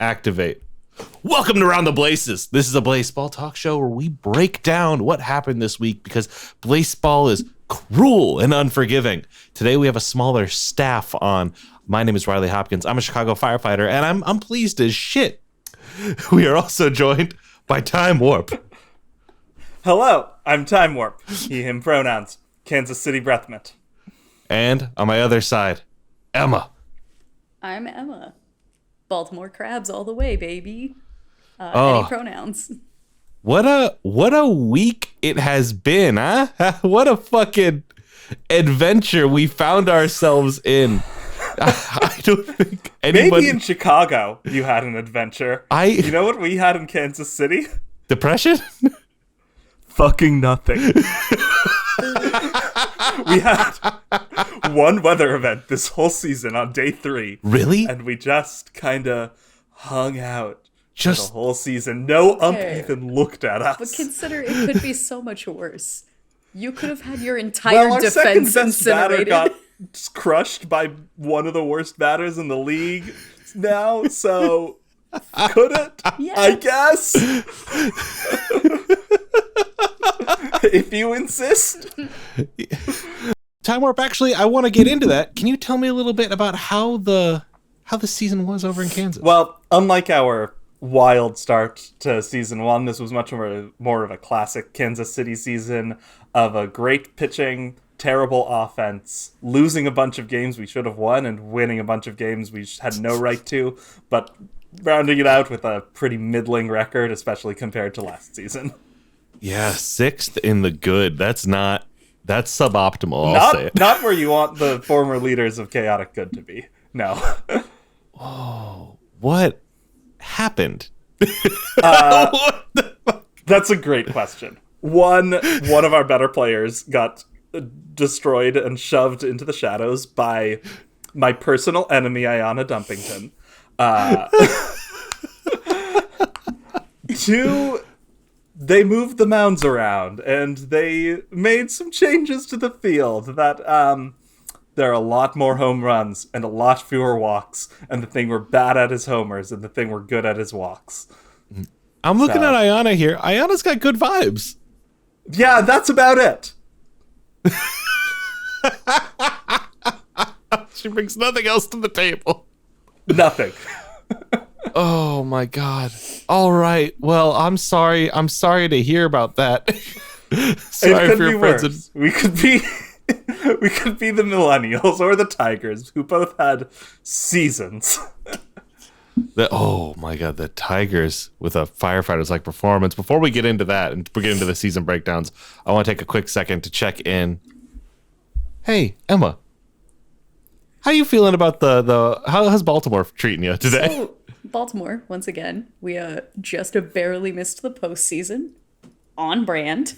activate. Welcome to Round the Blases. This is a Blaseball talk show where we break down what happened this week because Blaseball is cruel and unforgiving. Today we have a smaller staff on. My name is Riley Hopkins. I'm a Chicago firefighter, and I'm pleased as shit. We are also joined by Time Warp. Hello, I'm Time Warp. He, him pronouns. Kansas City Breath Mint. And on my other side, Emma. I'm Emma. Baltimore Crabs all the way, baby. Any pronouns. What a week it has been, huh? What a fucking adventure we found ourselves in. I don't think anybody... Maybe in Chicago you had an adventure. You know what we had in Kansas City? Depression? Fucking nothing. We had one weather event this whole season on day 3. Really? And we just kind of hung out for the whole season. No ump even looked at us. But consider it could be so much worse. You could have had your entire defense incinerated. Got crushed by one of the worst batters in the league now, so could it? Yeah. I guess. If you insist. Time Warp, actually, I want to get into that. Can you tell me a little bit about how the season was over in Kansas? Well, unlike our wild start to season 1, this was much more of a classic Kansas City season of a great pitching, terrible offense, losing a bunch of games we should have won and winning a bunch of games we had no right to, but rounding it out with a pretty middling record, especially compared to last season. Yeah, 6th in the good. That's suboptimal, I'll say it. Not where you want the former leaders of chaotic good to be. No. Oh, what happened? What the fuck? That's a great question. One of our better players got destroyed and shoved into the shadows by my personal enemy, Ayanna Dumpington. 2, they moved the mounds around, and they made some changes to the field that there are a lot more home runs and a lot fewer walks, and the thing we're bad at is homers, and the thing we're good at is walks. I'm looking at Ayanna here. Ayanna's got good vibes. Yeah, that's about it. She brings nothing else to the table. Nothing. Oh my god. All right. Well, I'm sorry to hear about that. Sorry it could for your be friends. Worse. We could be the Millennials or the Tigers, who both had seasons. Oh my god, the Tigers with a Firefighters like performance. Before we get into that and we get into the season breakdowns, I want to take a quick second to check in. Hey, Emma. How you feeling about how's Baltimore treating you today? So, Baltimore, once again, we just barely missed the postseason. On brand.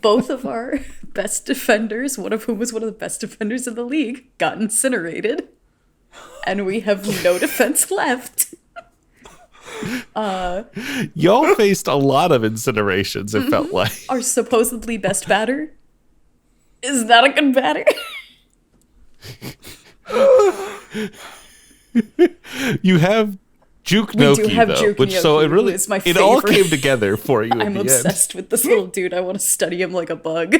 Both of our best defenders, one of whom was one of the best defenders in the league, got incinerated. And we have no defense left. Y'all faced a lot of incinerations, it felt like. Our supposedly best batter is not a good batter. You have Juke Noki, though, which Noki, so it really is my it all favorite. came together for you. I'm obsessed with this little dude. I want to study him like a bug.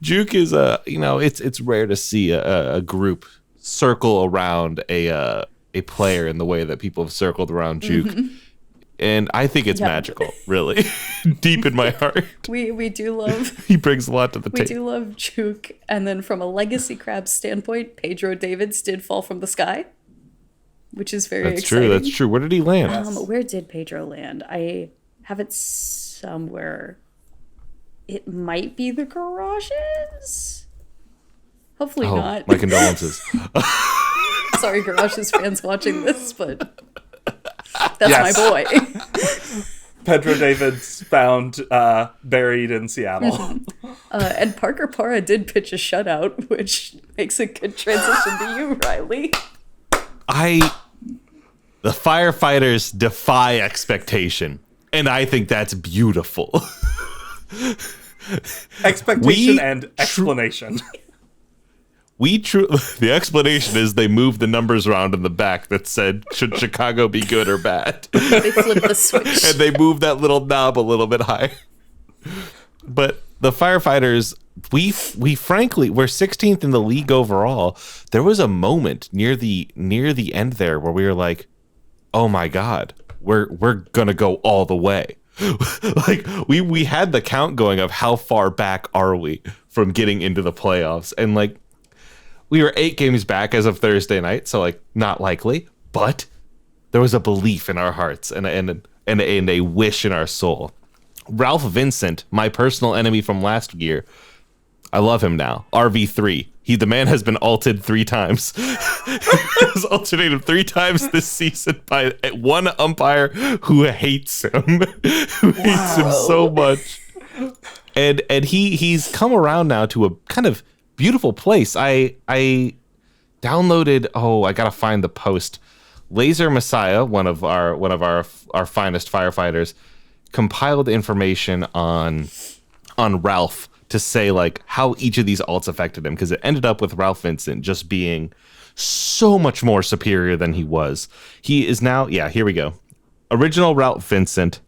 Juke is it's rare to see a group circle around a player in the way that people have circled around Juke. Mm-hmm. And I think it's magical, really, deep in my heart. We do love... He brings a lot to the table. We do love Juke. And then from a legacy crab standpoint, Pedro Davids did fall from the sky, which is very exciting. That's true. Where did he land? Where did Pedro land? I have it somewhere. It might be the garages? Hopefully not. My condolences. Sorry, Garages fans watching this, but... That's my boy. Pedro Davids found buried in Seattle. And Parker Parra did pitch a shutout, which makes a good transition to you, Riley. The Firefighters defy expectation, and I think that's beautiful. Expectation and explanation. The explanation is they moved the numbers around in the back that said, should Chicago be good or bad? They flipped the switch. And they moved that little knob a little bit higher. But the Firefighters, we frankly, we're 16th in the league overall. There was a moment near the end there where we were like, oh my God, we're gonna go all the way. Like we had the count going of how far back are we from getting into the playoffs, and like we were 8 games back as of Thursday night, so like not likely, but there was a belief in our hearts and a wish in our soul. Ralph Vincent, my personal enemy from last year, I love him now. RV3. The man has been ulted 3 times. He was alternated 3 times this season by one umpire who hates him. Who hates him so much. And he's come around now to a kind of beautiful place. I downloaded, I gotta find the post. Laser Messiah, one of our finest firefighters, compiled information on Ralph to say like how each of these alts affected him, because it ended up with Ralph Vincent just being so much more superior than he was. He is now, here we go. Original Ralph Vincent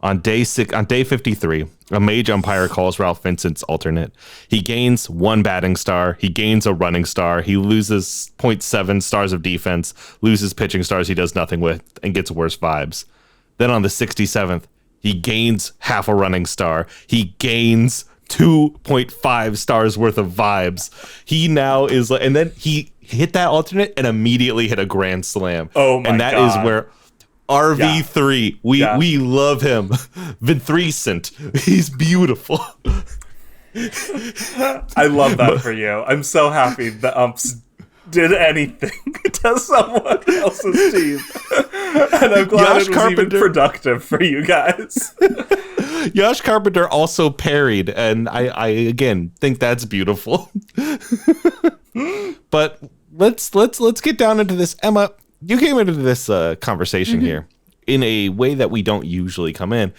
on day 53, a mage umpire calls Ralph Vincent's alternate. He gains 1 batting star. He gains a running star. He loses 0.7 stars of defense, loses pitching stars he does nothing with, and gets worse vibes. Then on the 67th, he gains half a running star. He gains 2.5 stars worth of vibes. He now is like, and then he hit that alternate and immediately hit a grand slam. Oh my God. And that is where RV3, we love him. Vincent, he's beautiful. I love that for you. I'm so happy the umps did anything to someone else's team. And I'm glad it was even productive for you guys. Josh Carpenter also parried, and I again think that's beautiful. But let's get down into this. Emma, you came into this conversation here in a way that we don't usually come in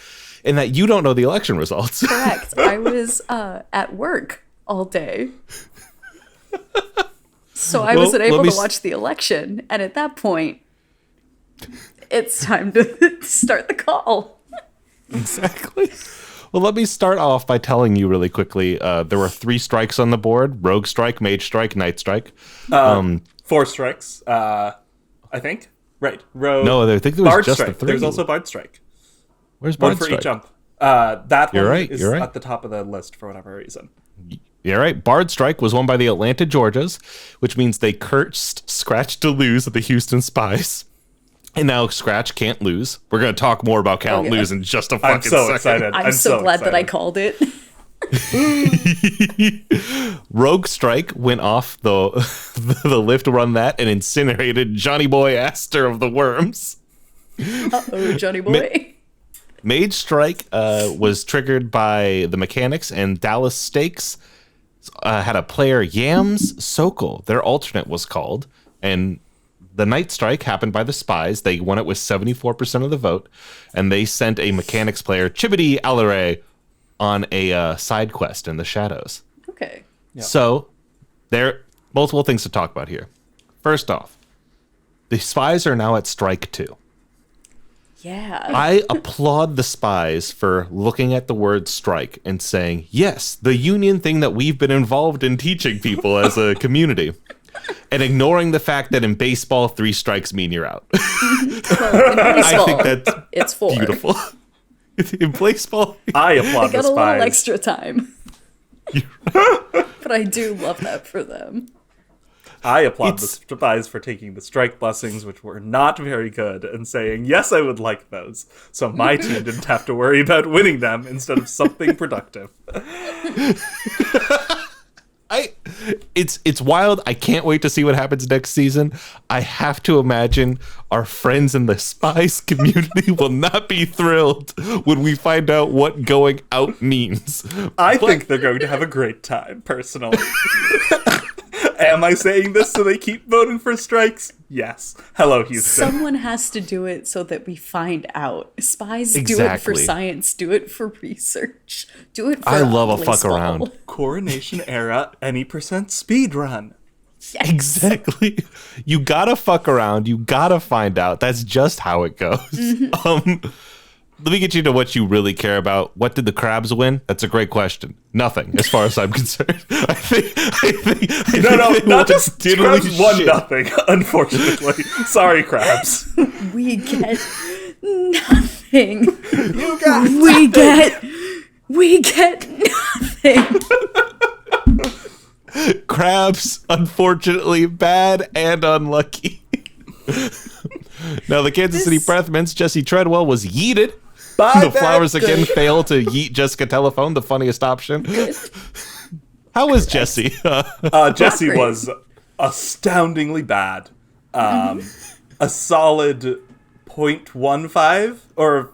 that you don't know the election results. Correct. I was at work all day. So I wasn't able to watch the election. And at that point, it's time to start the call. Exactly. Well, let me start off by telling you really quickly. There were 3 strikes on the board: Rogue Strike, Mage Strike, Night Strike. 4 strikes, I think. Right. Rogue. No, I think there was Bard just Strike. the 3. There's also Bard Strike. Where's Bard One for Strike? each ump. That You're one right, is you're right. at the top of the list for whatever reason. You're right. Bard Strike was won by the Atlanta Georgias, which means they cursed Scratch to lose at the Houston Spies. And now Scratch can't lose. We're going to talk more about can't lose in just a fucking second. I'm so excited. I'm so glad that I called it. Rogue Strike went off the lift run that and incinerated Johnny Boy Astor of the Worms. Uh-oh, Johnny Boy. Mage Strike was triggered by the mechanics, and Dallas Stakes had a player, Yams Sokol. Their alternate was called, and the Night Strike happened by the Spies. They won it with 74% of the vote, and they sent a mechanics player, Chibity Alare, on a side quest in the shadows. Okay. Yep. So there are multiple things to talk about here. First off, the Spies are now at strike 2. Yeah. I applaud the Spies for looking at the word strike and saying, yes, the union thing that we've been involved in teaching people as a community, and ignoring the fact that in baseball, 3 strikes mean you're out. Well, in baseball, I think that's it's 4. beautiful. In baseball, I applaud I got the a little Spies. extra time. But I do love that for them. I applaud the Spies for taking the strike blessings, which were not very good, and saying, yes, I would like those. So my team didn't have to worry about winning them instead of something productive. It's wild. I can't wait to see what happens next season. I have to imagine our friends in the Spies community will not be thrilled when we find out what going out means. I think they're going to have a great time, personally. Am I saying this so they keep voting for strikes? Yes. Hello, Houston. Someone has to do it so that we find out. Spies do it for Exactly. science, do it for research, do it for I love a fuck Blaseball. around. Coronation era, any percent speed run. Yes. Exactly. You gotta fuck around. You gotta find out. That's just how it goes. Let me get you to what you really care about. What did the Crabs win? That's a great question. Nothing, as far as I'm concerned. I think No, not just diddly Crabs won shit. nothing, unfortunately. Sorry, Crabs. We get nothing. You got We get nothing. Crabs, unfortunately, bad and unlucky. Now, the Kansas City Breathman's Jesse Treadwell was yeeted. Bye, The Flowers Beth. again failed to yeet Jessica Telephone, the funniest option. How was Jesse? Jesse Great. was astoundingly bad. A solid 0.15 or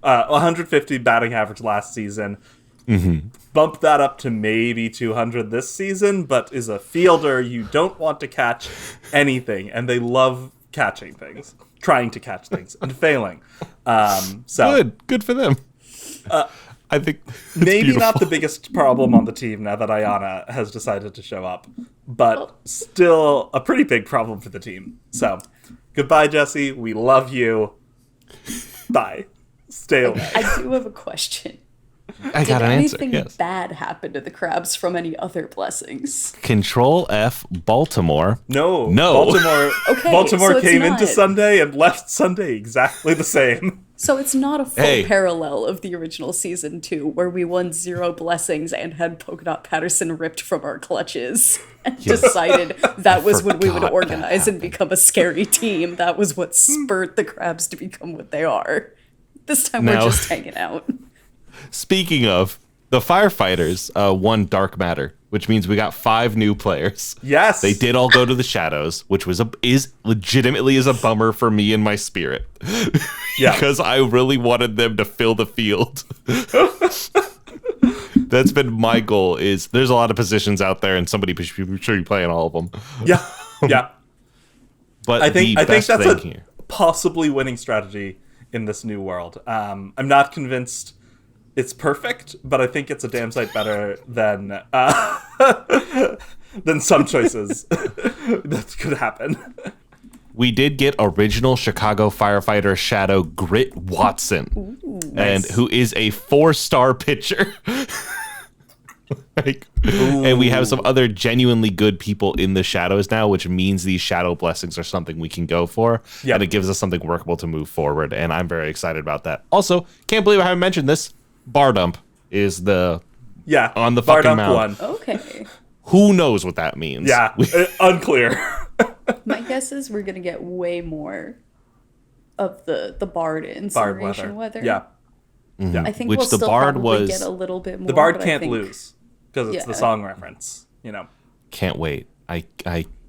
150 batting average last season. Bumped that up to maybe 200 this season, but is a fielder. You don't want to catch anything, and they love catching things, trying to catch things, and failing. So Good for them. I think it's maybe not the beautiful. biggest problem on the team now that Ayana has decided to show up, but still a pretty big problem for the team. So goodbye, Jesse. We love you. Bye. Stay away. I do have a question. I got Did an answer. anything Yes. bad happen to the Crabs from any other blessings? Control F Baltimore. No. No. Baltimore so it's came not. into Sunday and left Sunday exactly the same. So it's not a full Hey. parallel of the original season 2, where we won 0 blessings and had Polka Dot Patterson ripped from our clutches and decided that was when we would forgot organize that and become a scary team. That was what spurred the Crabs to become what they are. This time Now- we're just hanging out. Speaking of, the Firefighters won Dark Matter, which means we got 5 new players. Yes. They did all go to the shadows, which is legitimately a bummer for me in my spirit. Yeah. Because I really wanted them to fill the field. That's been my goal. Is there's a lot of positions out there, and somebody should be playing all of them. Yeah. Yeah. But I think the best that's thing a here. possibly winning strategy in this new world. I'm not convinced it's perfect, but I think it's a damn sight better than some choices that could happen. We did get original Chicago firefighter Shadow Grit Watson, and who is a 4-star pitcher. And we have some other genuinely good people in the shadows now, which means these shadow blessings are something we can go for, Yep. and it gives us something workable to move forward. And I'm very excited about that. Also, can't believe I haven't mentioned this. Bar dump is on the bar fucking dump mound. one. Okay. Who knows what that means? Yeah, unclear. My guess is we're going to get way more of the Bard Bard incineration weather. weather. Yeah, I think Which we'll the still Bard probably was- get a little bit more. the Bard but I can't think- lose because it's the Yeah. song reference. Can't wait. I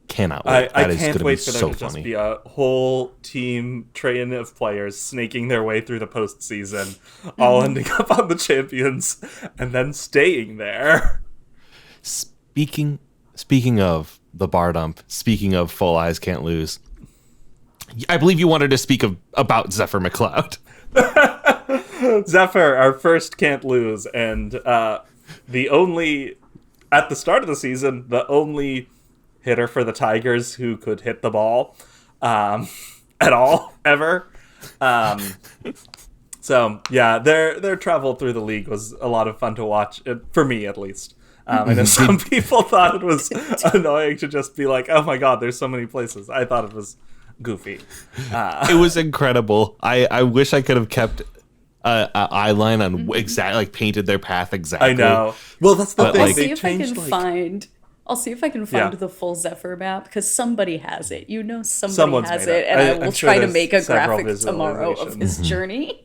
cannot wait. I That is can't gonna wait be for there so to just funny. be a whole team train of players snaking their way through the postseason, all ending up on the champions and then staying there. Speaking of the bar dump, speaking of full eyes can't lose, I believe you wanted to speak about Zephyr McLeod. Zephyr, our first can't lose, and the only, at the start of the season, the only hitter for the Tigers who could hit the ball at all, ever. So, yeah, their travel through the league was a lot of fun to watch, for me at least. I know some people thought it was annoying to just be like, oh my god, there's so many places. I thought it was goofy. It was incredible. I wish I could have kept an eye line on exactly, like painted their path exactly. I know. Well, that's the But, thing. like- I'll see They if I can changed, like, find. I'll see if I can find Yeah. the full Zephyr map because somebody has it. You know, somebody Someone's has made it, it. and I I'm will sure try to there's make a several graphic tomorrow of his journey.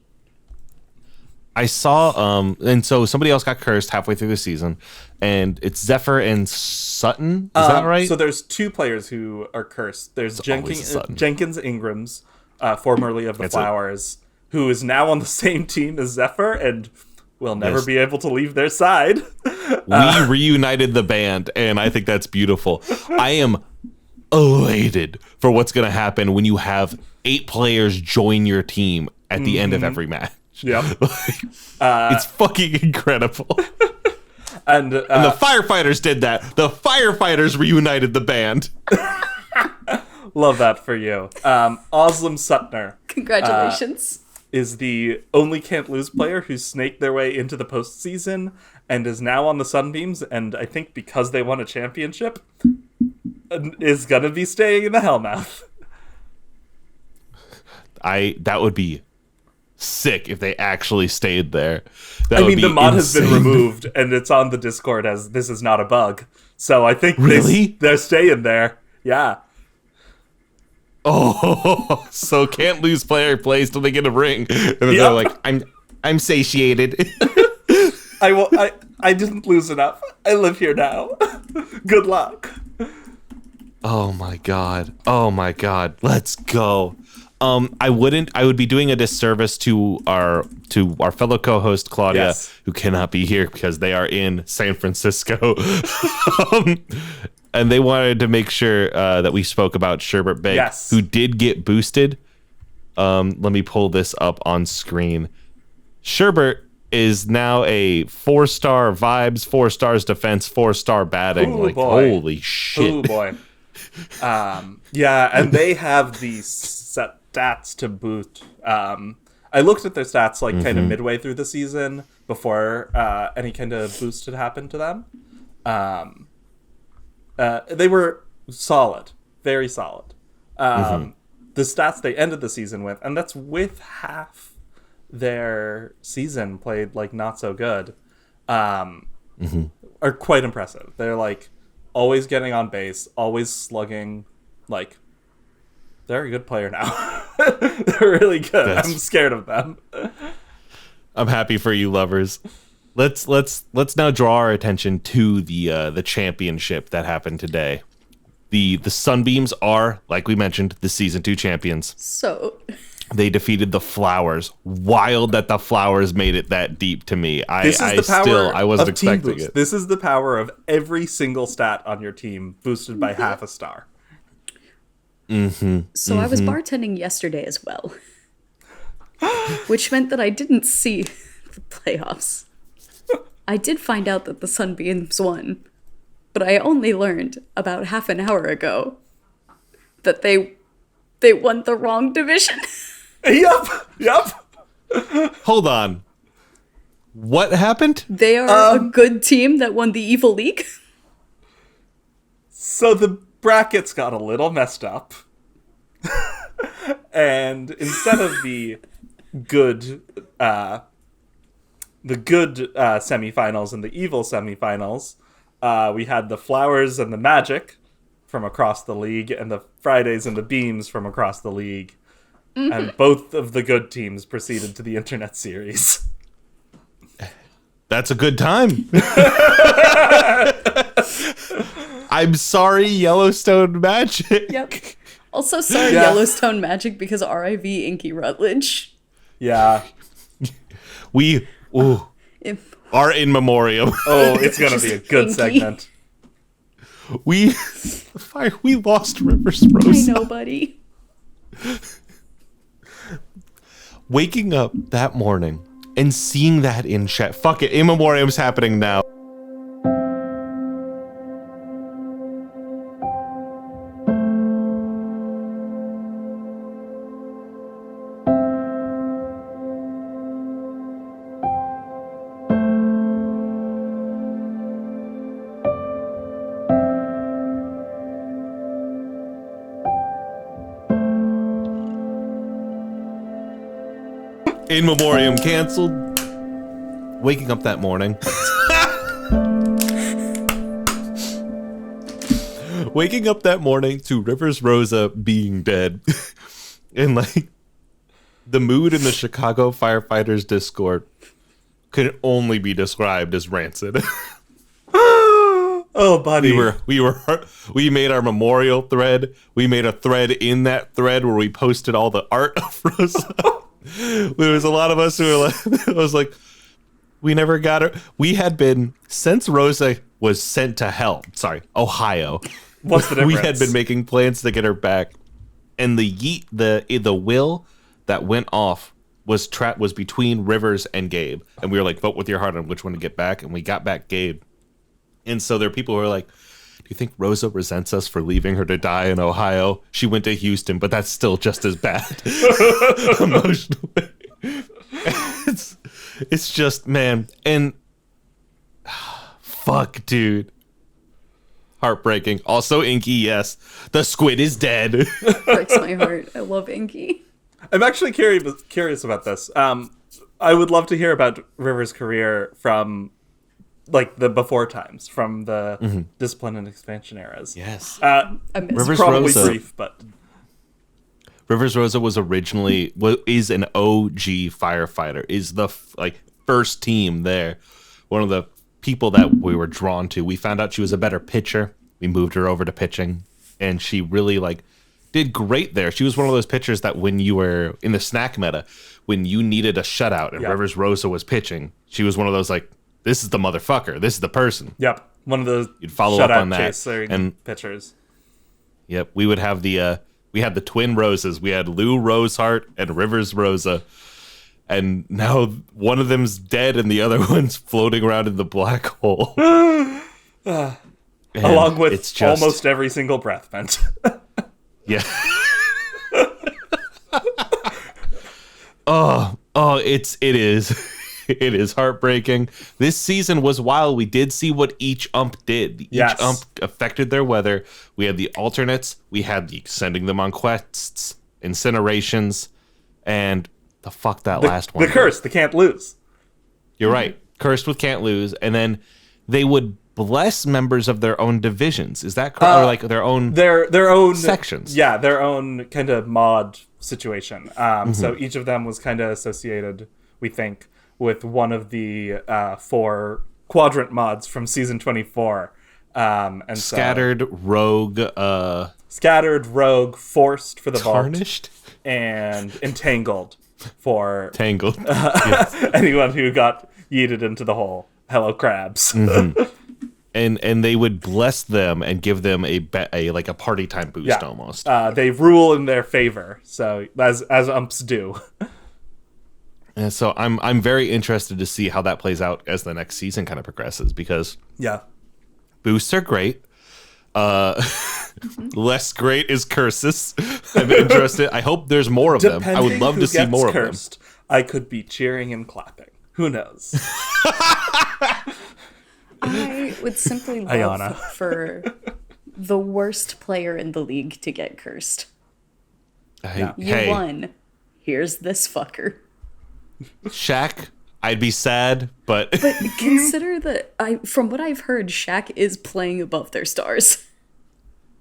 I saw, and so somebody else got cursed halfway through the season, and it's Zephyr and Sutton. Is that right? So there's 2 players who are cursed. There's always a Sutton. Jenkins Ingrams, formerly of the That's it. Flowers, who is now on the same team as Zephyr and will never Yes. be able to leave their side. We reunited the band, and I think that's beautiful. I am elated for what's going to happen when you have 8 players join your team at the end of every match. Yep. It's fucking incredible. And And the Firefighters did that. The Firefighters reunited the band. love that for you. Oslam Sutner Congratulations. is the only can't lose player who snaked their way into the postseason and is now on the Sunbeams. And I think because they won a championship, is gonna be staying in the Hellmouth. That would be sick if they actually stayed there. I mean, the mod has been removed, and it's on the Discord as this is not a bug. So I think they're staying there. Yeah. Oh, so can't lose player plays till they get a ring, and then they're like, I'm satiated. I didn't lose enough. I live here now. Good luck. Oh my god. Let's go. I would be doing a disservice to our fellow co-host Claudia, Yes. who cannot be here because they are in San Francisco. And they wanted to make sure that we spoke about Sherbert Bake, Yes. who did get boosted. Let me pull this up on screen. Sherbert is now a 4-star vibes, 4 stars defense, 4-star batting. Ooh, boy. Holy shit. Oh boy. Yeah, and they have these stats to boot. I looked at their stats like kind of midway through the season before any kind of boost had happened to them. They were solid, very solid. The stats they ended the season with, and that's with half their season played like not so good, are quite impressive. They're like always getting on base, always slugging. Like, they're a good player now. They're really good. I'm scared of them. I'm happy for you, lovers. Let's now draw our attention to the championship that happened today. The Sunbeams are, like we mentioned, the season 2 champions. So They defeated the Flowers. Wild that the Flowers made it that deep to me. I wasn't expecting it. This is the power of every single stat on your team boosted by half a star. So I was bartending yesterday as well, which meant that I didn't see the playoffs. I did find out that the Sunbeams won, but I only learned about half an hour ago that they won the wrong division. Yup. Hold on. What happened? They are a good team that won the Evil League. So the brackets got a little messed up. And instead of the good semifinals and the evil semifinals, we had the Flowers and the Magic from across the league, and the Fridays and the Beams from across the league. And both of the good teams proceeded to the Internet Series. That's a good time. I'm sorry, Yellowstone Magic. Yep. Also, sorry, Yellowstone Magic, because RIV Inky Rutledge. Yeah. We are in memoriam. Oh, it's going to be a good Inky. segment. We lost Rivers Rosa. I know, buddy. Waking up that morning and seeing that in chat. Fuck it, in memoriam's happening now. In memoriam canceled. Waking up that morning. Waking up that morning to Rivers Rosa being dead. And like the mood in the Chicago Firefighters Discord could only be described as rancid. Oh, buddy. We made our memorial thread. We made a thread in that thread where we posted all the art of Rosa. There was a lot of us who were like, I was like, we never got her. We had been, since Rosa was sent to hell, Ohio. What's the difference? We had been making plans to get her back. And the will that went off was between Rivers and Gabe. And we were like, vote with your heart on which one to get back. And we got back Gabe. And so there are people who are like, do you think Rosa resents us for leaving her to die in Ohio? She went to Houston, but that's still just as bad emotionally. It's just, man. And fuck, dude. Heartbreaking. Also, Inky, yes. The squid is dead. Breaks my heart. I love Inky. I'm actually curious about this. I would love to hear about River's career from like the before times, from the discipline and expansion eras. Yes. I miss Rivers Probably Rosa. brief, but Rivers Rosa was originally is an OG firefighter. Is the first team there. One of the people that we were drawn to. We found out she was a better pitcher. We moved her over to pitching, and she really did great there. She was one of those pitchers that when you were in the snack meta, when you needed a shutout and Rivers Rosa was pitching, she was one of those this is the motherfucker. This is the person. yep, one of those You'd follow up on that chasing and pitchers. Yep, we would have we had the twin Roses. We had Lou Rosehart and Rivers Rosa. And now one of them's dead and the other one's floating around in the black hole. Along with almost every single breath mint. Yeah. It is. It is heartbreaking. This season was wild. We did see what each ump did. Each ump affected their weather. We had the alternates. We had the sending them on quests, incinerations, and the fuck that last one. The curse, the can't lose. You're right. Cursed with can't lose. And then they would bless members of their own divisions. Is that correct? Or their own their own sections? Yeah, their own kind of mod situation. So each of them was kind of associated, we think, with one of the 4 quadrant mods from season 24. And Scattered, rogue, Scattered, rogue, forced for the tarnished, vault, and entangled for tangled. anyone who got yeeted into the hole. Hello, crabs. And they would bless them and give them a party time boost almost. They rule in their favor, so as umps do. And so I'm very interested to see how that plays out as the next season kind of progresses, because boosts are great. Less great is curses. I'm interested. I hope there's more of them. I would love to see more cursed, of them. I could be cheering and clapping. Who knows? I would simply love for the worst player in the league to get cursed. You won. Here's this fucker. Shaq, I'd be sad, but consider that from what I've heard, Shaq is playing above their stars.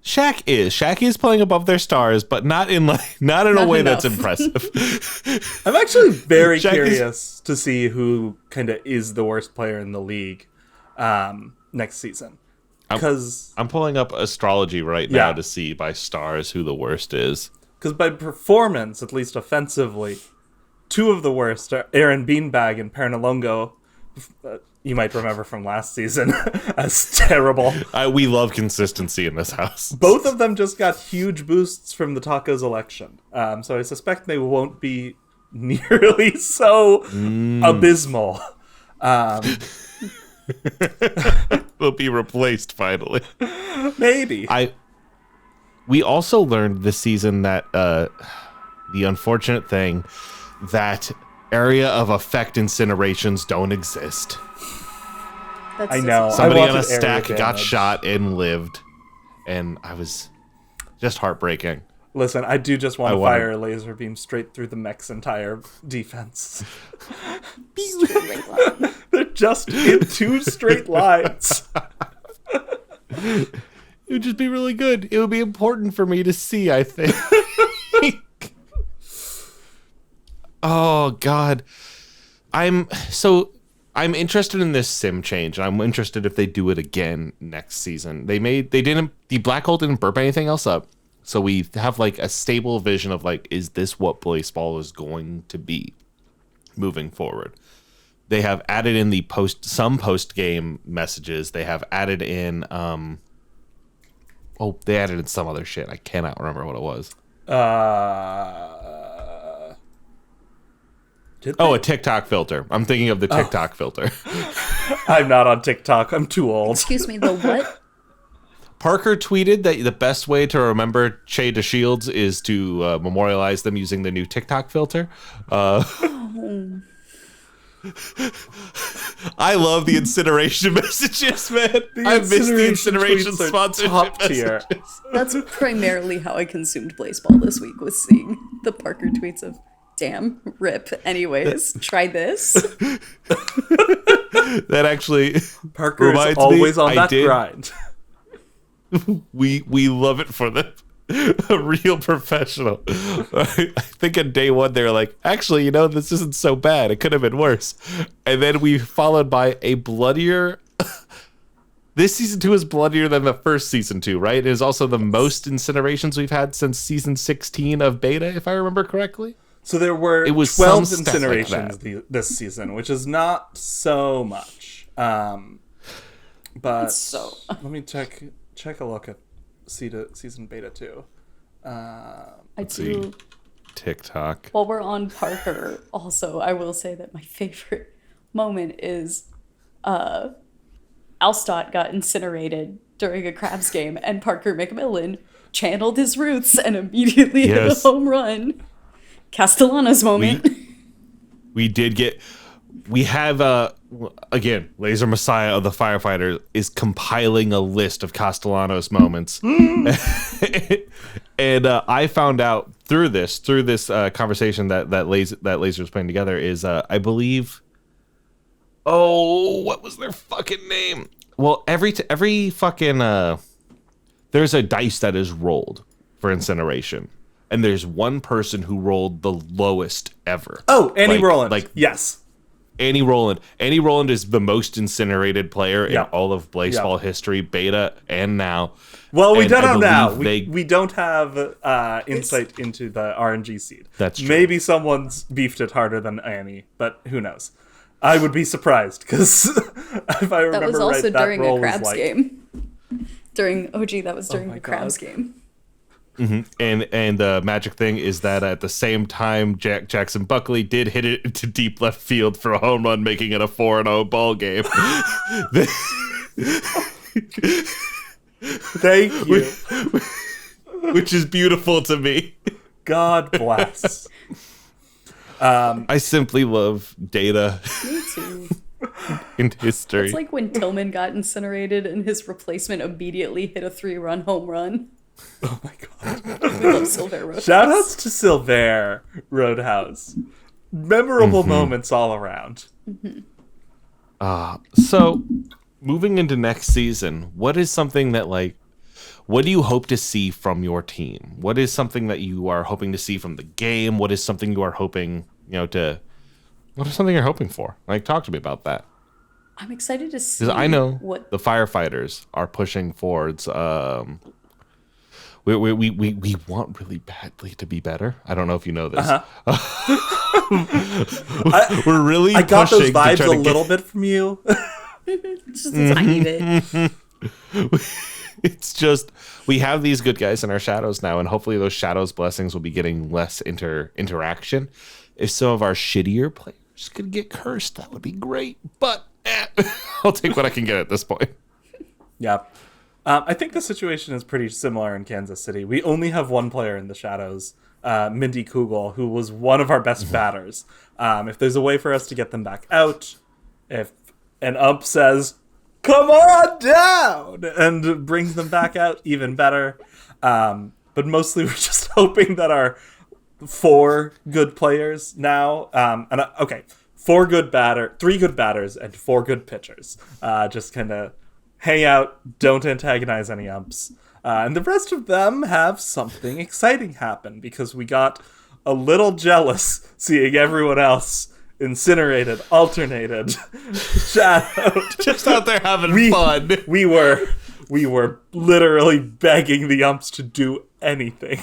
Shaq is playing above their stars, but not in a way that's impressive. I'm actually very curious to see who kind of is the worst player in the league next season. Because I'm pulling up astrology right now to see by stars who the worst is. Because by performance, at least offensively, 2 of the worst are Aaron Beanbag and Pernalongo. You might remember from last season as terrible. We love consistency in this house. Both of them just got huge boosts from the Tacos election. So I suspect they won't be nearly so abysmal. Will be replaced finally. Maybe. We also learned this season that the unfortunate thing that area of effect incinerations don't exist. I know. Somebody on a stack got shot and lived, and I was just heartbreaking. Listen, I do just want to fire a laser beam straight through the mech's entire defense. They're just in 2 straight lines. It would just be really good. It would be important for me to see, I think. Oh, God. I'm interested in this sim change, and I'm interested if they do it again next season. The black hole didn't burp anything else up, so we have a stable vision of is this what Blaseball is going to be moving forward. They have added in some post game messages. They have added in they added in some other shit. I cannot remember what it was. Oh, a TikTok filter. I'm thinking of the TikTok filter. I'm not on TikTok. I'm too old. Excuse me, the what? Parker tweeted that the best way to remember Che to Shields is to memorialize them using the new TikTok filter. I love the incineration messages, man. I miss the incineration sponsorship messages. That's primarily how I consumed Blaseball this week, was seeing the Parker tweets of, damn, rip. Anyways, try this. That actually Parker's reminds always me, on that grind. We love it for them. A real professional. I think on day one they were like, actually, this isn't so bad. It could have been worse. And then we followed by a bloodier. This season 2 is bloodier than the first season 2, right? It is also the most incinerations we've had since season 16 of beta, if I remember correctly. So there were 12 incinerations this season, which is not so much. But let me check a look at season beta 2. I do. TikTok. While we're on Parker, also, I will say that my favorite moment is Alstott got incinerated during a Crabs game, and Parker McMillan channeled his roots and immediately hit a home run. Castellanos moment. We have again, Laser Messiah of the Firefighters is compiling a list of Castellanos moments. And I found out through this conversation that Laser was putting together is I believe, what was their fucking name? Well, every fucking there's a dice that is rolled for incineration, and there's one person who rolled the lowest ever. Oh, Annie Rowland. Yes. Annie Rowland. Annie Rowland is the most incinerated player in all of Blaseball history, beta and now. Well, we don't know now. We don't have insight into the RNG seed. That's true. Maybe someone's beefed it harder than Annie, but who knows? I would be surprised, because if I remember right, that was also during a Crabs game. During OG, that was during the Crabs game. Mm-hmm. And the magic thing is that at the same time, Jackson Buckley did hit it into deep left field for a home run, making it a 4-0 ball game. Thank you. Which is beautiful to me. God bless. I simply love data. Me too. In history. It's like when Tillman got incinerated and his replacement immediately hit a 3-run home run. Oh my god. We love Silver Roadhouse. Shoutouts to Silver Roadhouse. Memorable moments all around. So, moving into next season, what is something that, what do you hope to see from your team? What is something that you are hoping to see from the game? What is something you are hoping, what is something you're hoping for? Talk to me about that. I'm excited to see. Because I know the Firefighters are pushing towards, we want really badly to be better. I don't know if you know this. We're really I got those pushing vibes a little bit from you. Just a tiny bit. It's just, we have these good guys in our shadows now, and hopefully those shadows blessings will be getting less interaction. If some of our shittier players could get cursed, that would be great. But I'll take what I can get at this point. Yeah. I think the situation is pretty similar in Kansas City. We only have one player in the shadows, Mindy Kugel, who was one of our best batters. If there's a way for us to get them back out, if an ump says, "Come on down," and brings them back out, even better. But mostly we're just hoping that our 4 good players now, 3 good batters and 4 good pitchers, just kind of hang out, don't antagonize any umps. And the rest of them have something exciting happen, because we got a little jealous seeing everyone else incinerated, alternated, shadowed. Just out there having fun. We were literally begging the umps to do anything.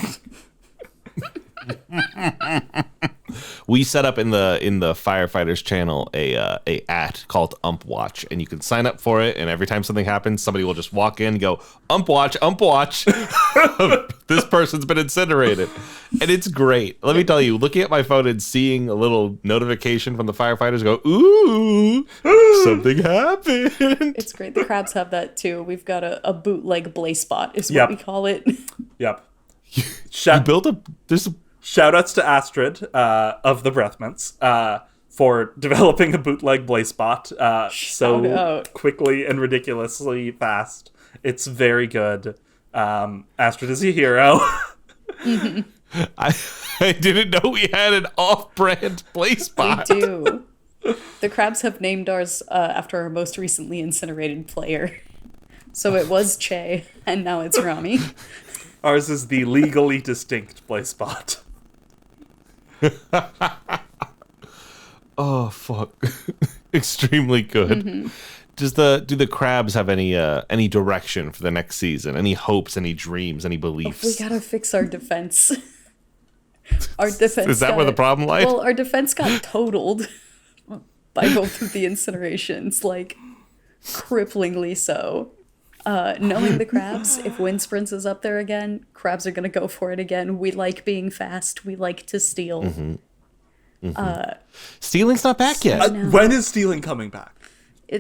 We set up in the Firefighters channel a at called Ump Watch, and you can sign up for it, and every time something happens, somebody will just walk in and go, "Ump Watch, Ump Watch." this person's been incinerated. And it's great. Let me tell you, looking at my phone and seeing a little notification from the firefighters go, ooh, something happened. It's great. The crabs have that too. We've got a bootleg Blasebot is what we call it. Yep. There's a Shoutouts to Astrid of the Breathmints for developing a bootleg Blasebot so quickly and ridiculously fast. It's very good. Astrid is a hero. I didn't know we had an off-brand Blasebot. We do. The crabs have named ours after our most recently incinerated player. So it was Che, and now it's Rami. Ours is the legally distinct Blasebot. Oh fuck! Extremely good. Mm-hmm. Do the crabs have any direction for the next season? Any hopes? Any dreams? Any beliefs? We gotta fix our defense. Our defense is that where the problem lies? Well, our defense got totaled by both of the incinerations, like cripplingly so. Knowing the crabs, if Wind Sprints is up there again, crabs are gonna go for it again. We like being fast. We like to steal. Stealing's not back yet. When is stealing coming back?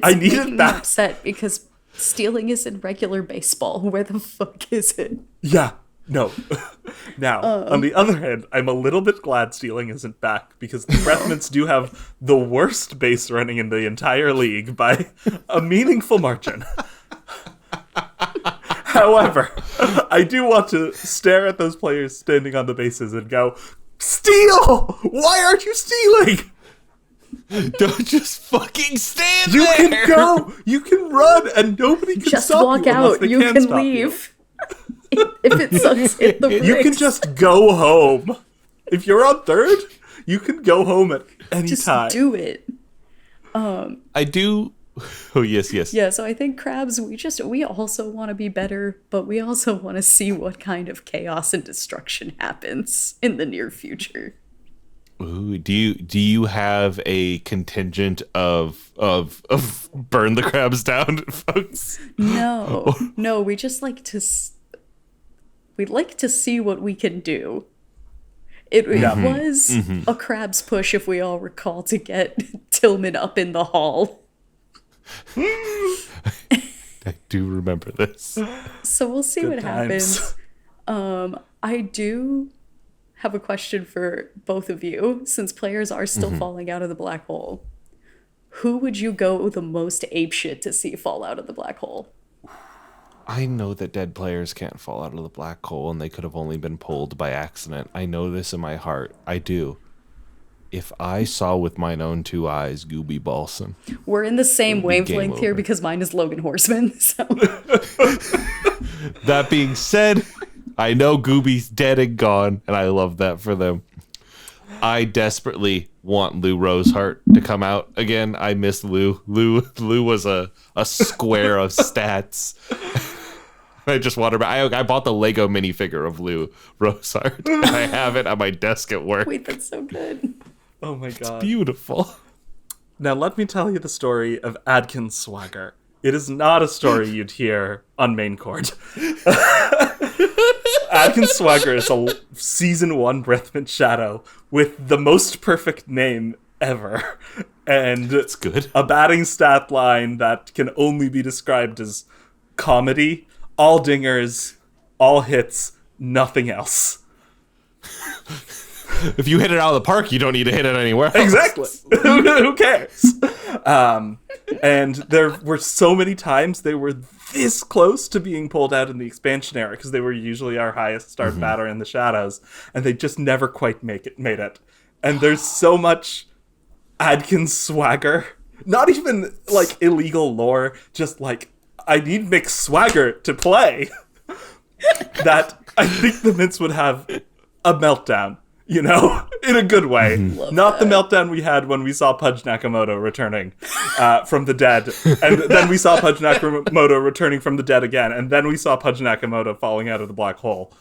I need it back. Upset because stealing is in regular baseball. Where the fuck is it? Yeah. No. Now, on the other hand, I'm a little bit glad stealing isn't back because the Breathmints do have the worst base running in the entire league by a meaningful margin. However, I do want to stare at those players standing on the bases and go, steal! Why aren't you stealing? Don't just fucking stand there! You can go! You can run! And nobody can just stop walk you out. You can leave. If it sucks, hit the bricks. You can just go home. If you're on third, you can go home at any time. Just do it. I do... Oh, yes. Yeah, so I think crabs, we also want to be better, but we also want to see what kind of chaos and destruction happens in the near future. Ooh, do you have a contingent of burn the crabs down, folks? No, we just like to see what we can do. It was a crab's push, if we all recall, to get Tillman up in the hall. I do remember this. So we'll see what happens. I do have a question for both of you, since players are still falling out of the black hole. Who would you go the most apeshit to see fall out of the black hole? I know that dead players can't fall out of the black hole, and they could have only been pulled by accident. I know this in my heart. I do. If I saw with mine own two eyes Gooby Balsam. We're in the same wavelength here because mine is Logan Horseman. So. That being said, I know Gooby's dead and gone, and I love that for them. I desperately want Lou Rosehart to come out again. I miss Lou. Lou was a square of stats. I just want her back. I bought the Lego minifigure of Lou Rosehart. I have it on my desk at work. Wait, that's so good. Oh my god. It's beautiful. Now let me tell you the story of Adkins Swagger. It is not a story you'd hear on main court. Adkins Swagger is a season 1 Breathmint Shadow with the most perfect name ever. And it's good. A batting stat line that can only be described as comedy. All dingers, all hits, nothing else. If you hit it out of the park, you don't need to hit it anywhere else. Exactly. Who cares? And there were so many times they were this close to being pulled out in the expansion era because they were usually our highest start batter in the Shadows, and they just never quite made it. And there's so much Adkins swagger, not even like illegal lore, just like I need Mick Swagger to play. That I think the Mints would have a meltdown. You know, in a good way. Not the meltdown we had when we saw Pudge Nakamoto returning from the dead. And then we saw Pudge Nakamoto returning from the dead again. And then we saw Pudge Nakamoto falling out of the black hole.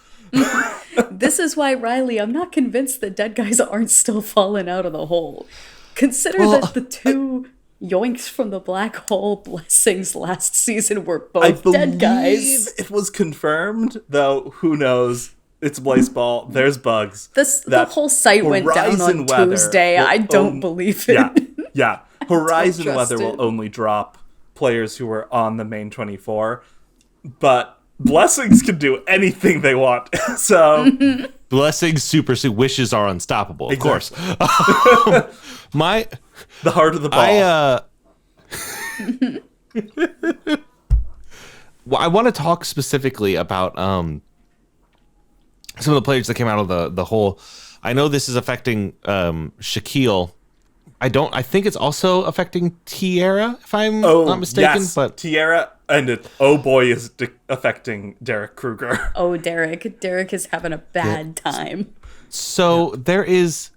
This is why, Riley, I'm not convinced that dead guys aren't still falling out of the hole. Consider that the two yoinks from the black hole blessings last season were both dead guys. It was confirmed, though who knows. It's Blaseball. There's bugs. The whole site went down on Tuesday. I don't believe it. Yeah. Horizon trust weather will it. only drop players who are on the main 24, but blessings can do anything they want. So Blessings, wishes are unstoppable. Of course. the heart of the ball. Well, I want to talk specifically about some of the players that came out of the whole. I know this is affecting Shaquille. I think it's also affecting Tierra, if I'm not mistaken. Yes, but Tierra, and is affecting Derrick Krueger. Oh, Derrick. Derrick is having a bad time. So there is,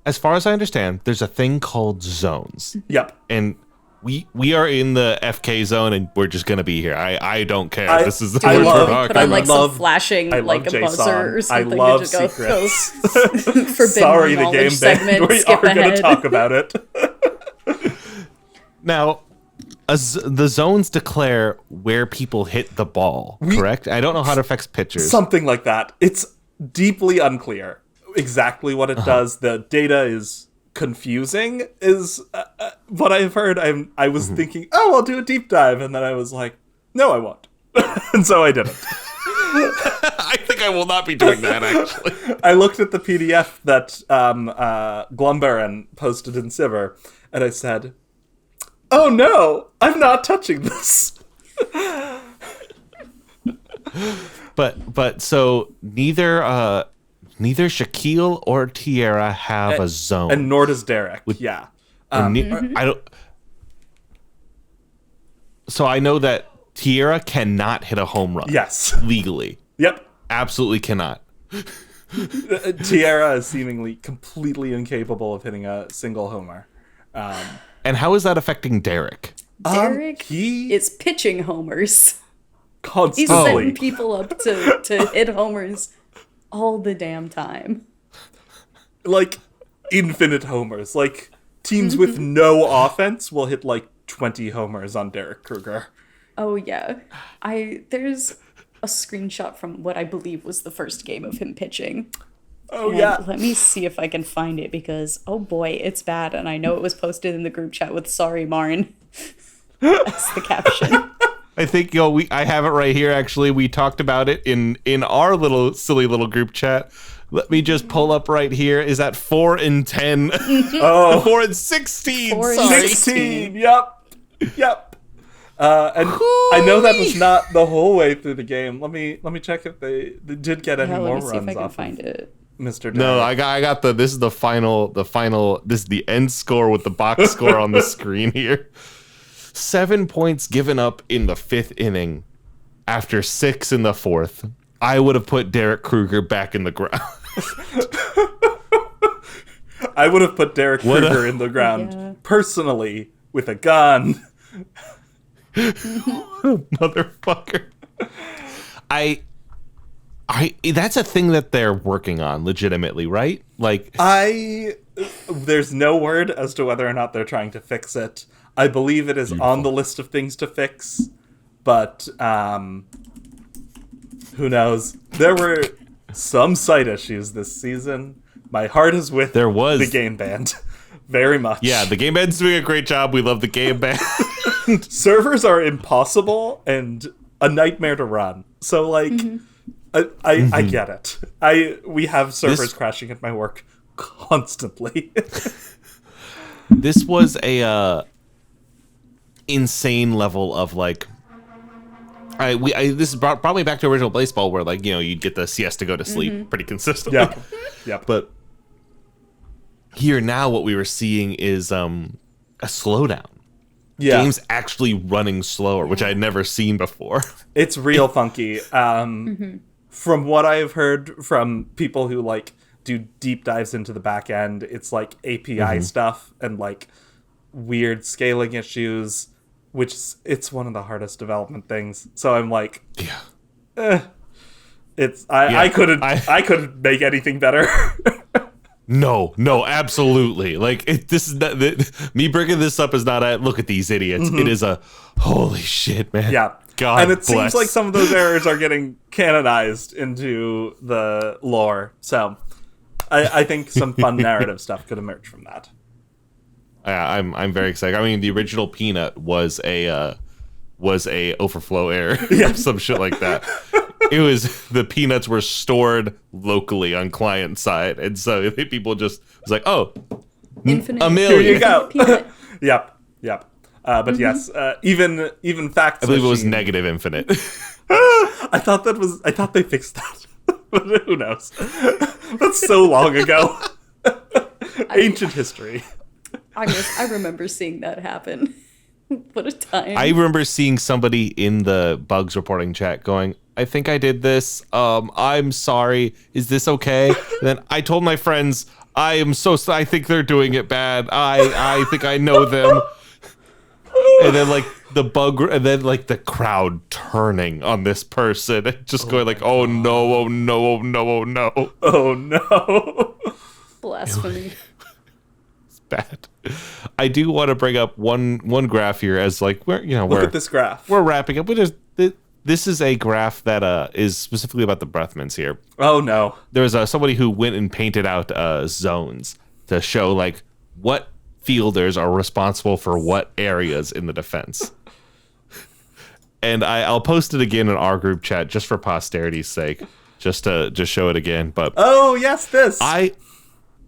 as far as I understand, there's a thing called zones. Yep. And we are in the FK zone, and we're just gonna be here. I don't care. This is I love- Put on like love- some flashing, like a JSON. buzzer or something. I love to just go, secrets. forbidden Sorry, the knowledge game segment. band. We Skip are going ahead. to talk about it. Now, the zones declare where people hit the ball, correct? I don't know how it affects pitchers. Something like that. It's deeply unclear exactly what it does. The data is confusing, is what I've heard. I was thinking, I'll do a deep dive, and then I was like, no, I won't. And so I didn't. I think I will not be doing that, actually. I looked at the PDF that Glumbaran posted in Sivir, and I said, oh no, I'm not touching this. But so neither Shaquille or Tierra have a zone. And nor does Derrick. Yeah. I don't. So I know that Tierra cannot hit a home run. Yes. Legally. Yep. Absolutely cannot. Tierra is seemingly completely incapable of hitting a single homer. And how is that affecting Derrick? Derrick He is pitching homers. He's constantly. setting people up to hit homers all the damn time. Like infinite homers. Like teams with no offense will hit like 20 homers on Derrick Krueger. Oh yeah. There's a screenshot from what I believe was the first game of him pitching. Oh And yeah. let me see if I can find it because oh boy, it's bad, and I know it was posted in the group chat with "Sorry, Marn." That's the caption. I think I have it right here. Actually, we talked about it in our little silly little group chat. Let me just pull up right here. Is that 4 and 10? Oh, 4 and 16. 4 and Sorry. 16. Yep. And I know that was not the whole way through the game. Let me check if they did get any Yeah, more let me see if runs I can off find it. Mr. Derrick. No, I got this is the final, this is the end score with the box score on the screen here. 7 points given up in the 5th inning after 6 in the 4th. I would have put Derrick Krueger back in the ground. I would have put Derrick Krueger in the ground Yeah. personally with a gun. Motherfucker. I that's a thing that they're working on legitimately, right? Like There's no word as to whether or not they're trying to fix it. I believe it is on the list of things to fix, but who knows? There were some site issues this season. My heart is with the game band. Very much. Yeah, the game band's doing a great job. We love the game band. Servers are impossible and a nightmare to run. So like I get it. We have servers crashing at my work constantly. This was a insane level of like this brought me back to original Blaseball where like, you know, you'd get the siesta go to sleep pretty consistently. Yep. But here now what we were seeing is a slowdown. Yeah. Games actually running slower, which I had never seen before. It's real funky. From what I've heard from people who like do deep dives into the back end, it's like API stuff and like weird scaling issues, which it's one of the hardest development things. So I'm like, I couldn't make anything better. No, absolutely. Like this is me bringing this up is not a look at these idiots. It is a holy shit, man. Yeah. God And it bless. seems like some of those errors are getting canonized into the lore. So I think some fun narrative stuff could emerge from that. Yeah, I'm very excited. I mean, the original Peanut was a overflow error, or some shit like that. It was the peanuts were stored locally on client side, and so people just was like, "Oh, Infinite. a million." Here you go. Peanut. Yep. But yes, even facts. I believe it was machine- negative infinite. I thought they fixed that. But who knows? That's so long ago. Ancient history. I remember seeing that happen. What a time. I remember seeing somebody in the bugs reporting chat going, "I think I did this. I'm sorry. Is this okay?" And then I told my friends, "I am so sorry. I think they're doing it bad. I think I know them." And then like the bug, and then like the crowd turning on this person, and just going like, "Oh no! Oh no! Oh no! Oh no!" Oh no. Blasphemy. Bad. I do want to bring up one graph here as like Look at this graph. we're wrapping up. This is a graph that is specifically about the breath mints here. Oh no. There was somebody who went and painted out zones to show like what fielders are responsible for what areas in the defense. And I'll post it again in our group chat just for posterity's sake, just to show it again. But Oh yes, this. I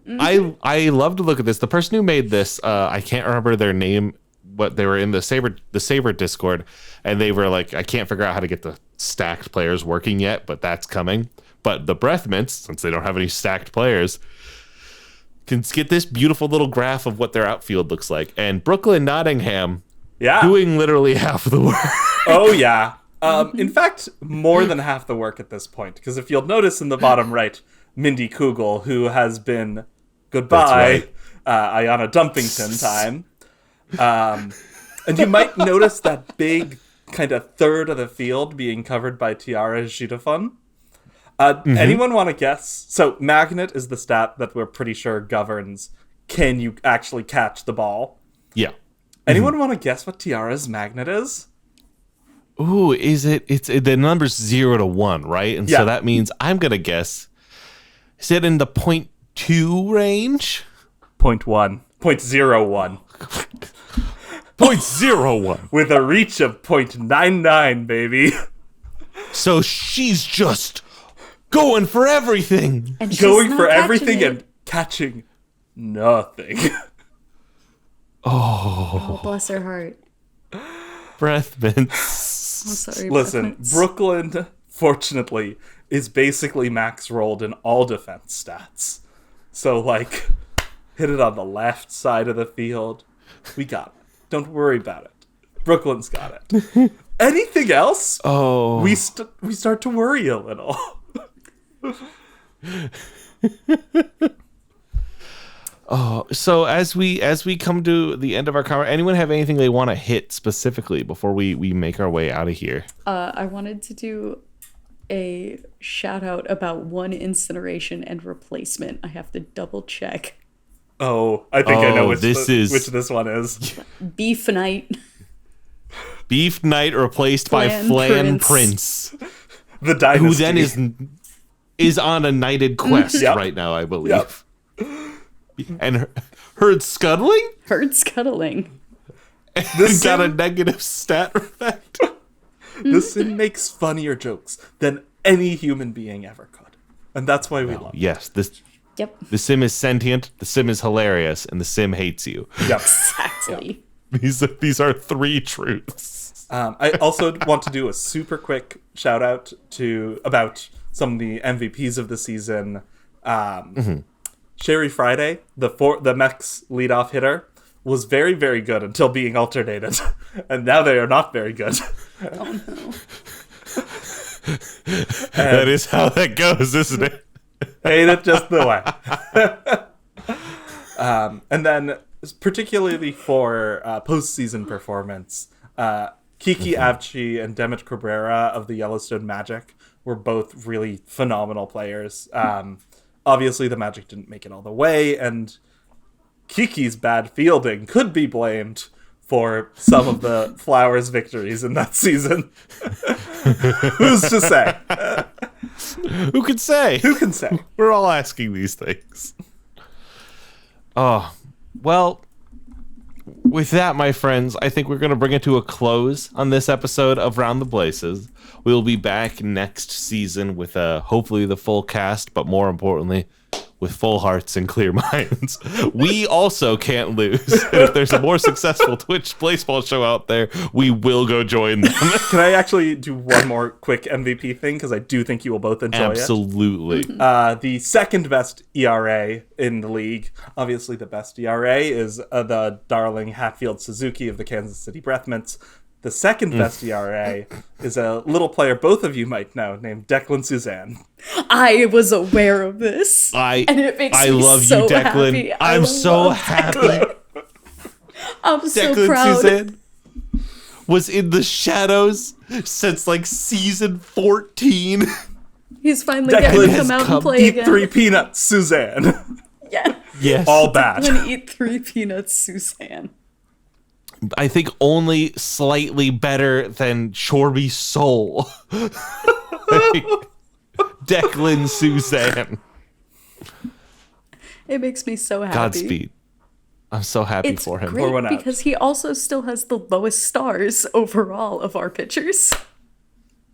love to look at this. The person who made this, I can't remember their name, but they were in the Saber Discord, and they were like, I can't figure out how to get the stacked players working yet, but that's coming. But the breath mints, since they don't have any stacked players, can get this beautiful little graph of what their outfield looks like. And Brooklyn Nottingham yeah. doing literally half the work. Oh yeah. In fact, more than half the work at this point, because if you'll notice in the bottom right, Mindy Kugel, who has been goodbye, Ayanna Dumpington time. And you might notice that big kind of third of the field being covered by Tiara Gitafun. Anyone want to guess? So magnet is the stat that we're pretty sure governs can you actually catch the ball. Yeah. Anyone want to guess what Tiara's magnet is? Ooh, it's the number's 0 to 1, right? And Yeah. so that means I'm gonna guess. Is it in the 0.2 range? 0.1. 0.01. 0.01. With a reach of 0.99, baby. So she's just going for everything. And she's Going not for catching everything it. and catching nothing. Oh, bless her heart. Breath mints. I'm sorry. Listen, Breath mints. Brooklyn, fortunately, is basically max rolled in all defense stats. So, like, hit it on the left side of the field. We got it. Don't worry about it. Brooklyn's got it. Anything else? Oh. We start to worry a little. So as we come to the end of our conversation, anyone have anything they want to hit specifically before we make our way out of here? I wanted to do a shout out about one incineration and replacement. I have to double check. Oh, I think I know which this one is. Beef Night. Beef Knight replaced by Flan Flan Prince. Prince, The dynasty. who then is on a knighted quest Yep. right now, I believe. Yep. And heard scuttling Herd scuttling. This got a sim- negative stat effect. This sim makes funnier jokes than any human being ever could. And that's why we love it. Yes, Yep. the sim is sentient, the sim is hilarious, and the sim hates you. Yep. Exactly. These are three truths. I also want to do a super quick shout out about some of the MVPs of the season. Sherry Friday, the Mech's leadoff hitter, was very, very good until being alternated. And now they are not very good. Oh no. That is how that goes, isn't it? Ain't it just the way? And then, particularly for postseason performance, Kiki Avci and Demet Cabrera of the Yellowstone Magic were both really phenomenal players. Obviously, the Magic didn't make it all the way, and Kiki's bad fielding could be blamed for some of the Flowers' victories in that season. Who's to say? Who can say? Who can say? We're all asking these things. Oh, well, with that, my friends, I think we're going to bring it to a close on this episode of Round the Blazes. We'll be back next season with hopefully the full cast, but more importantly, with full hearts and clear minds. We also can't lose. And if there's a more successful Twitch Blaseball show out there, we will go join them. Can I actually do one more quick MVP thing? Because I do think you will both enjoy Absolutely. it. The second best ERA in the league. Obviously, the best ERA is the darling Hatfield Suzuki of the Kansas City Breath Mints. The second best ERA is a little player both of you might know named Declan Suzanne. I was aware of this. And it makes me love so you, Declan. happy. I'm so happy. I'm so Declan proud. Suzanne was in the shadows since like season 14. He's finally Declan getting to has come out come. and play Eat again. 3 peanuts, Suzanne. Yeah. Yes. All bad. When eat 3 peanuts, Suzanne. I think only slightly better than Shorby's soul. Declan Suzanne. It makes me so happy. Godspeed. I'm so happy It's for him. great one out. because he also still has the lowest stars overall of our pitchers.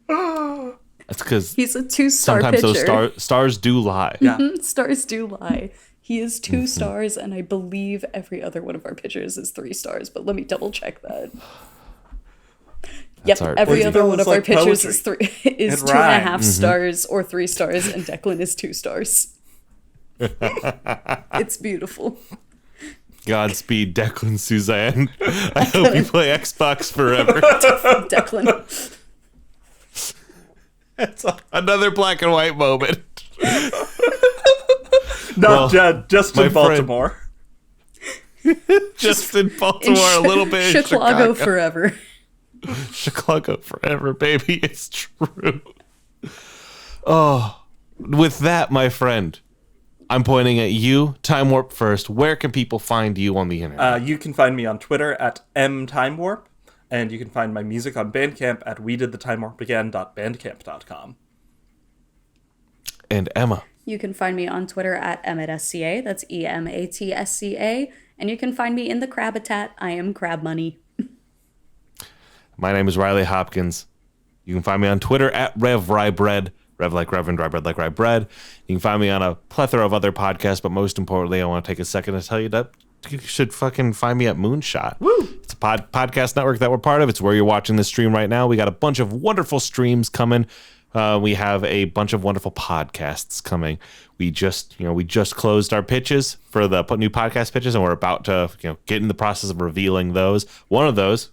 That's because He's a 2-star sometimes pitcher. those stars do lie. Yeah. Stars do lie. He is 2 stars, and I believe every other one of our pitchers is 3 stars. But let me double check that. That's hard. Every It other one feels of our like pitchers poetry. is It 2.5 rhymes. stars or 3 stars, and Declan is 2 stars. It's beautiful. Godspeed, Declan Suzanne. I hope you play Xbox forever. Declan. That's another black and white moment. Not just my in friend- Baltimore. Just in Baltimore, a little bit in Chicago Chicago. forever. Chicago forever, baby. It's true. Oh, with that, my friend, I'm pointing at you. Time Warp first. Where can people find you on the internet? You can find me on Twitter at mtimewarp, and you can find my music on Bandcamp at wedidthetimewarpagain.bandcamp.com. And Emma. You can find me on Twitter at EmmettSCA. That's EMATSCA. And you can find me in the Crabitat. I am Crab Money. My name is Riley Hopkins. You can find me on Twitter at RevRyeBread. Rev like Reverend, Rye Bread like Rye Bread. You can find me on a plethora of other podcasts, but most importantly, I want to take a second to tell you that you should fucking find me at Moonshot. Woo! It's a podcast network that we're part of. It's where you're watching this stream right now. We got a bunch of wonderful streams coming. We have a bunch of wonderful podcasts coming. We just closed our pitches for the new podcast pitches, and we're about to get in the process of revealing those. One of those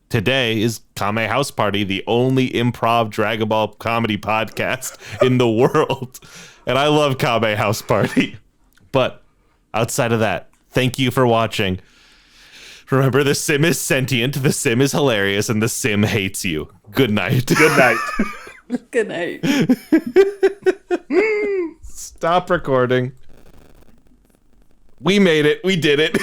today is Kame House Party, the only improv Dragon Ball comedy podcast in the world. And I love Kame House Party. But outside of that, thank you for watching. Remember, the sim is sentient, the sim is hilarious, and the sim hates you. Good night. Good night. Good night. Stop recording. We made it. We did it.